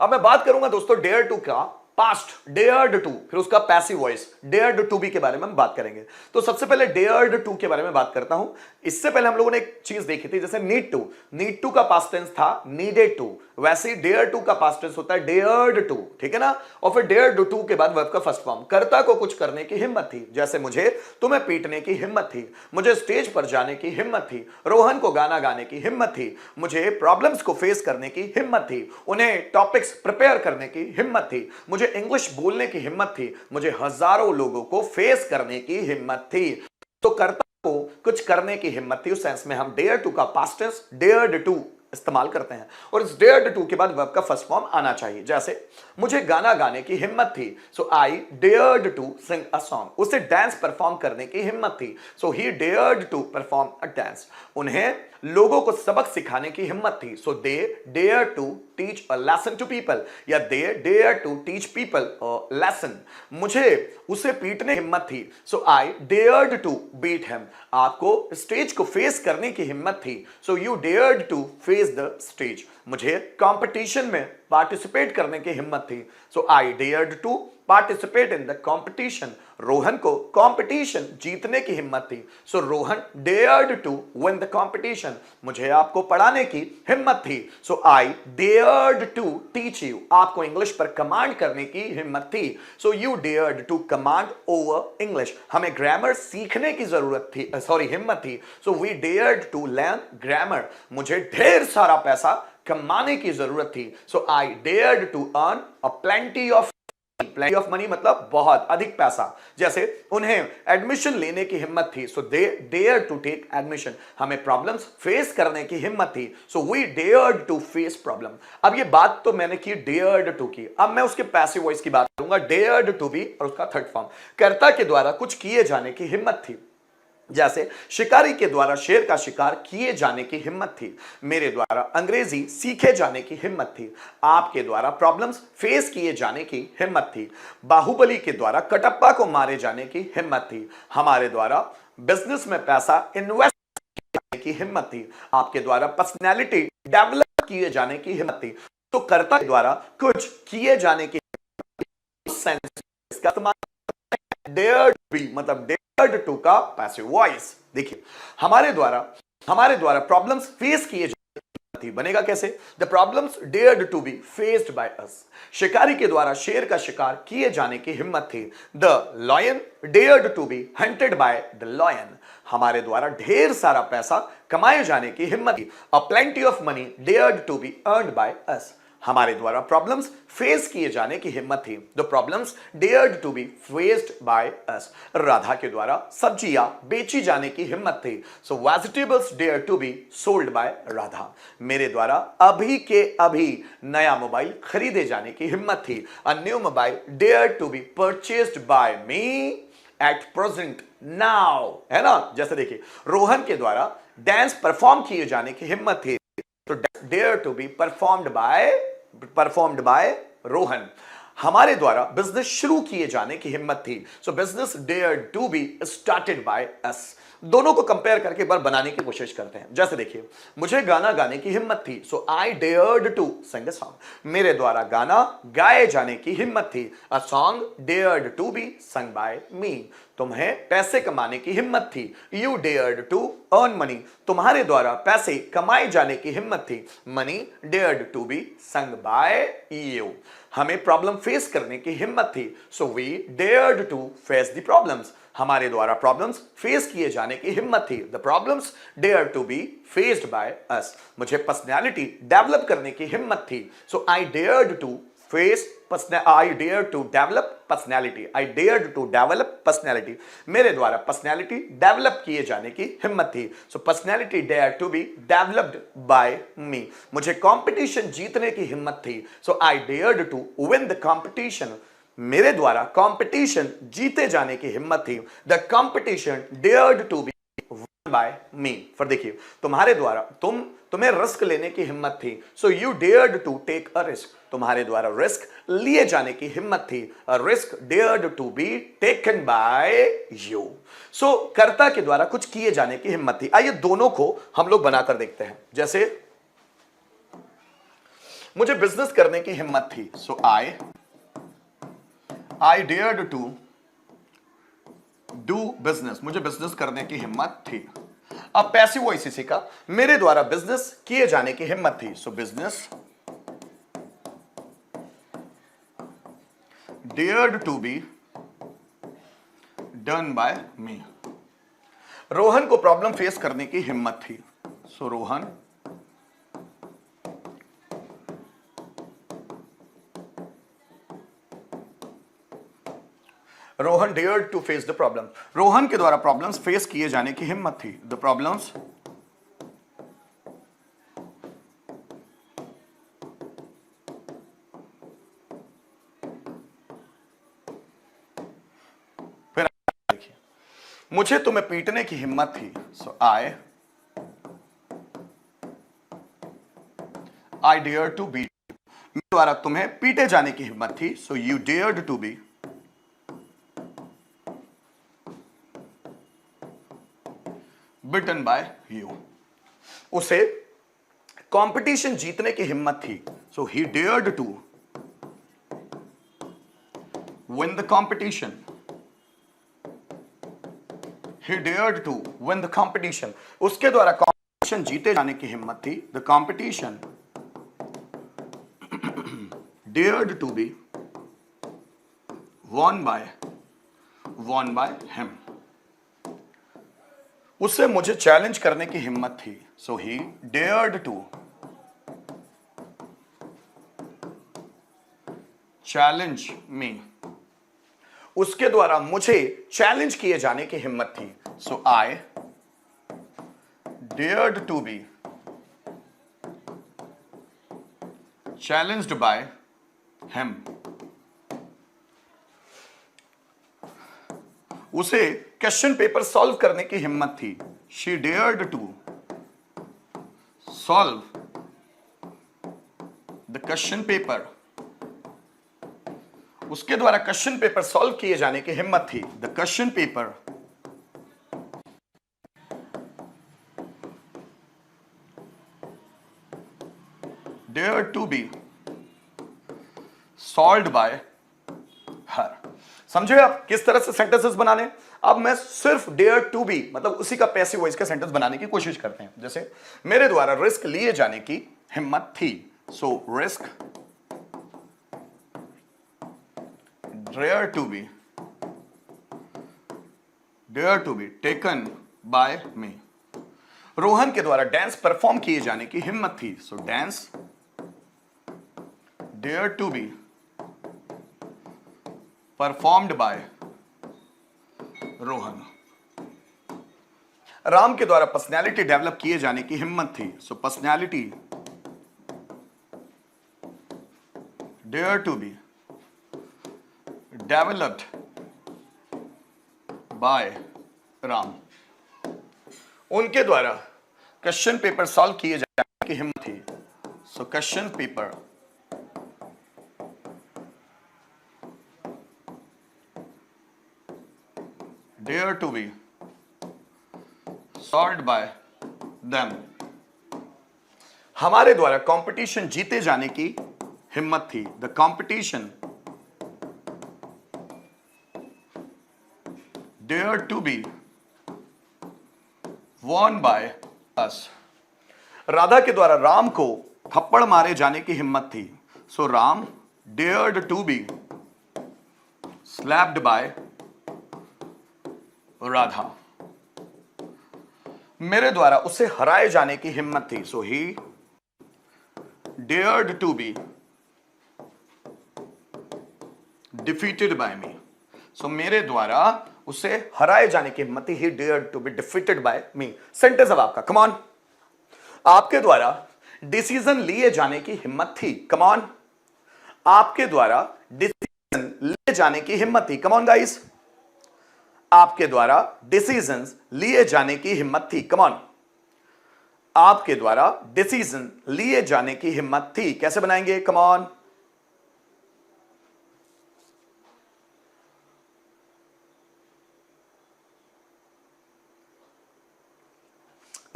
अब मैं बात करूंगा दोस्तों डेयर टू का पास्ट, डेयर्ड टू, फिर उसका passive voice dared to be के बारे में हम बात करेंगे। तो सबसे पहले डेयर्ड टू के बारे में बात करता हूं। इससे पहले हम लोगों ने एक चीज देखी थी, जैसे नीड टू का पास्ट टेंस था नीडेड टू, वैसे ही डेयर टू का पास्ट टेंस होता है डेयर्ड टू, ठीक है ना। और फिर डेयर्ड टू के बाद वर्ब का फर्स्ट फॉर्म, कर्ता को कुछ करने की हिम्मत थी, जैसे मुझे तुम्हें पीटने की हिम्मत थी, मुझे स्टेज पर जाने की हिम्मत थी, रोहन को गाना गाने की हिम्मत थी, मुझे प्रॉब्लम्स को फेस करने की हिम्मत थी, उन्हें टॉपिक्स प्रिपेयर करने की हिम्मत थी, मुझे इंग्लिश बोलने की हिम्मत थी, मुझे हजारों लोगों को फेस करने की हिम्मत थी। तो कर्ता को कुछ करने की हिम्मत थी, उस सेंस में हम डेयर टू का पास्ट टेंस डेयर्ड टू इस्तेमाल करते हैं। और इस डेयर्ड टू के बाद वर्ब का फर्स्ट फॉर्म आना चाहिए, जैसे मुझे गाना गाने की हिम्मत थी, so I dared to sing a song. उसे डांस परफॉर्म करने की हिम्मत थी, so he dared to perform a dance. उन्हें लोगों को सबक सिखाने की हिम्मत थी, so they dare to teach a lesson to people, या they dare to teach people a lesson. मुझे उसे पीटने की हिम्मत थी, so I dared to beat him. आपको स्टेज को फेस करने की हिम्मत थी, so you dared to face the stage. मुझे कंपटीशन में पार्टिसिपेट करने की हिम्मत थी, so I dared to participate in the competition. Rohan को कंपटीशन जीतने की हिम्मत थी, so Rohan dared to win the competition. मुझे आपको पढ़ाने की हिम्मत थी, so I dared to teach you. आपको इंग्लिश पर कमांड करने की हिम्मत थी, so you dared to command over English. हमें ग्रामर सीखने की जरूरत थी, हिम्मत थी, so we dared to learn grammar. मुझे ढेर सारा पैसा कमाने की जरूरत थी, so I dared to earn a plenty of money, मतलब बहुत अधिक पैसा। जैसे उन्हें एडमिशन लेने की हिम्मत थी, so they dare to take admission. हमें प्रॉब्लम्स फेस करने की हिम्मत थी, so we dared to face problem. अब ये बात तो मैंने की डेयर्ड टू की, अब मैं उसके पैसिव वॉइस की बात करूंगा, डेयर्ड टू बी और उसका थर्ड फॉर्म। कर्ता के द्वारा कुछ किए जाने की हिम्मत थी, जैसे शिकारी के द्वारा शेर का शिकार किए जाने की हिम्मत थी, मेरे द्वारा अंग्रेजी सीखे जाने की हिम्मत थी, आपके द्वारा प्रॉब्लम्स फेस किए जाने की हिम्मत थी, बाहुबली के द्वारा कटप्पा को मारे जाने की हिम्मत थी, हमारे द्वारा बिजनेस में पैसा इन्वेस्ट करने की हिम्मत थी, आपके द्वारा पर्सनैलिटी डेवलप किए जाने की हिम्मत थी। तो कर्ता के द्वारा कुछ किए जाने की डेयर्ड बी, मतलब डेयर्ड टू का पैसिव वॉइस। देखिए हमारे द्वारा प्रॉब्लम्स फेस किए जाती, बनेगा कैसे? The problems dared to be faced by us. शिकारी के द्वारा शेर का शिकार किए जाने की हिम्मत थी, the lion dared to be hunted by the lion. हमारे द्वारा ढेर सारा पैसा कमाए जाने की हिम्मत थी, a plenty of money dared to be earned by us. हमारे द्वारा प्रॉब्लम्स फेस किए जाने की हिम्मत थी, the problems dared to be faced by us. Radha के द्वारा सब्जियां बेची जाने की हिम्मत थी, so vegetables dare to be sold by Radha. मेरे द्वारा अभी के अभी नया मोबाइल खरीदे जाने की हिम्मत थी, a new mobile dare to be purchased by me at present now, है ना। जैसे देखिए रोहन के द्वारा डांस परफॉर्म किए जाने की हिम्मत थी, तो dare to be performed by Rohan. हमारे द्वारा बिजनेस शुरू किए जाने की हिम्मत थी, so business dare to be started by us. दोनों को कंपेयर करके एक बार बनाने की कोशिश करते हैं। जैसे देखिए मुझे गाना गाने की हिम्मत थी, so I dared to sing a song. मेरे द्वारा गाना गाए जाने की हिम्मत थी, a song dared to be sung by me. तुम्हें पैसे कमाने की हिम्मत थी, you dared to earn money. तुम्हारे द्वारा पैसे कमाए जाने की हिम्मत थी, money dared to be sung by you. हमें प्रॉब्लम फेस करने की हिम्मत थी, so we dared to face the problems. हमारे द्वारा प्रॉब्लम्स फेस किए जाने की हिम्मत थी, the problems dare to be faced by us. मुझे पर्सनैलिटी डेवलप करने की हिम्मत थी, so I dared to develop personality. मेरे द्वारा पर्सनैलिटी डेवलप किए जाने की हिम्मत थी, so personality dare to be developed by me. मुझे कंपटीशन जीतने की हिम्मत थी, so I dared to win the competition. मेरे द्वारा कंपटीशन जीते जाने की हिम्मत थी, the competition dared to B bye मी। फिर देखिए तुम्हारे द्वारा तुम्हें रिस्क लेने की हिम्मत थी, so you dared to take a risk. तुम्हारे द्वारा रिस्क लिए जाने की हिम्मत थी, a risk dared to be taken by you. So कर्ता के द्वारा कुछ किए जाने की हिम्मत थी। आइए दोनों को हम लोग बनाकर देखते हैं। जैसे मुझे बिजनेस करने की हिम्मत थी, so I dared to do business, मुझे बिजनेस करने की हिम्मत थी। अब पैसिव वॉइस इसी का, मेरे द्वारा बिजनेस किए जाने की हिम्मत थी, so business dared to be done by me. Rohan को प्रॉब्लम फेस करने की हिम्मत थी, so Rohan dared to face the problem, Rohan के द्वारा प्रॉब्लम्स फेस किए जाने की हिम्मत थी। द प्रॉब्लम्स फिर देखिए, मुझे तुम्हें पीटने की हिम्मत थी, so I dare to beat, मेरे द्वारा तुम्हें पीटे जाने की हिम्मत थी, so you dared to be beaten by you. उसे कंपटीशन जीतने की हिम्मत थी, so he dared to win the competition, he dared to win the competition, उसके द्वारा कंपटीशन जीते जाने की हिम्मत थी। the competition dared to be won by him, उससे मुझे चैलेंज करने की हिम्मत थी, so he dared to challenge me, उसके द्वारा मुझे चैलेंज किए जाने की हिम्मत थी, so I dared to be challenged by him, उसे क्वेश्चन पेपर सॉल्व करने की हिम्मत थी, she dared to solve the question paper, उसके द्वारा क्वेश्चन पेपर सॉल्व किए जाने की हिम्मत थी। The question paper dare to be solved by her. समझे आप किस तरह से सेंटेंसेस बनाने। अब मैं सिर्फ डेयर टू बी मतलब उसी का पैसिव वॉइस का सेंटेंस बनाने की कोशिश करते हैं। जैसे मेरे द्वारा रिस्क लिए जाने की हिम्मत थी, so risk dare to be taken by me. Rohan के द्वारा डांस परफॉर्म किए जाने की हिम्मत थी, so dance dare to be performed by Rohan. Ram के द्वारा पर्सनैलिटी डेवलप किए जाने की हिम्मत थी, so personality dare to be developed by Ram. उनके द्वारा क्वेश्चन पेपर सॉल्व किए जाने की हिम्मत थी, so question paper dare to be solved by them. हमारे द्वारा कंपटीशन जीते जाने की हिम्मत थी, the competition dare to be won by us. Radha के द्वारा राम को थप्पड़ मारे जाने की हिम्मत थी, so Ram dared to be slapped by Radha. मेरे द्वारा उसे हराए जाने की हिम्मत थी, so he dared to be defeated by me. So मेरे द्वारा उसे हराए जाने की हिम्मत थी, he dared to be defeated by me. Sentence अब आपका, कम ऑन। आपके द्वारा डिसीजन लिए जाने की हिम्मत थी, कम ऑन। आपके द्वारा डिसीजन लिए जाने की हिम्मत थी, कम ऑन गाइस। आपके द्वारा डिसीजंस लिए जाने की हिम्मत थी, कम ऑन। आपके द्वारा डिसीजन लिए जाने की हिम्मत थी, कैसे बनाएंगे, कम ऑन।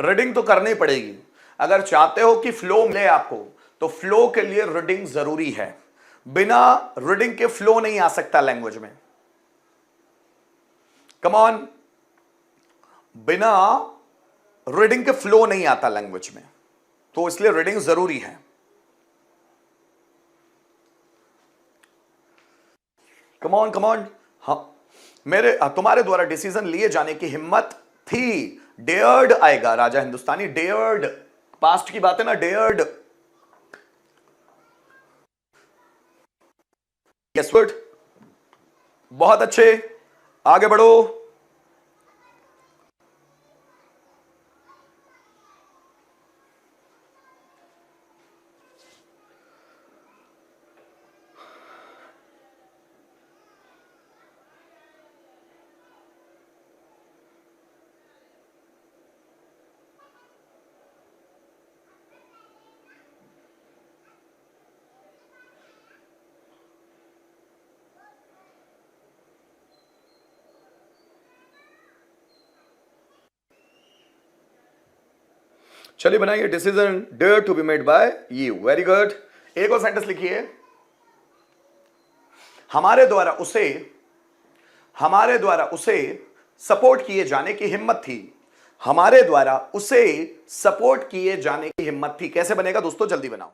रीडिंग तो करनी पड़ेगी अगर चाहते हो कि फ्लो मिले आपको, तो फ्लो के लिए रीडिंग जरूरी है, बिना रीडिंग के फ्लो नहीं आ सकता लैंग्वेज में। कम ऑन, बिना रीडिंग के फ्लो नहीं आता लैंग्वेज में, तो इसलिए रीडिंग जरूरी है। Come on come on. हाँ, तुम्हारे द्वारा डिसीजन लिए जाने की हिम्मत थी, डेयर्ड आएगा राजा हिंदुस्तानी, डेयर्ड, पास्ट की बात है ना, डेयर्ड। यस गुड, बहुत अच्छे, आगे बढ़ो। चलिए बनाइए, decision dare to be made by you. Very good. एक और सेंटेंस लिखिए, हमारे द्वारा उसे सपोर्ट किए जाने की हिम्मत थी। हमारे द्वारा उसे सपोर्ट किए जाने की हिम्मत थी। कैसे बनेगा दोस्तों, जल्दी बनाओ।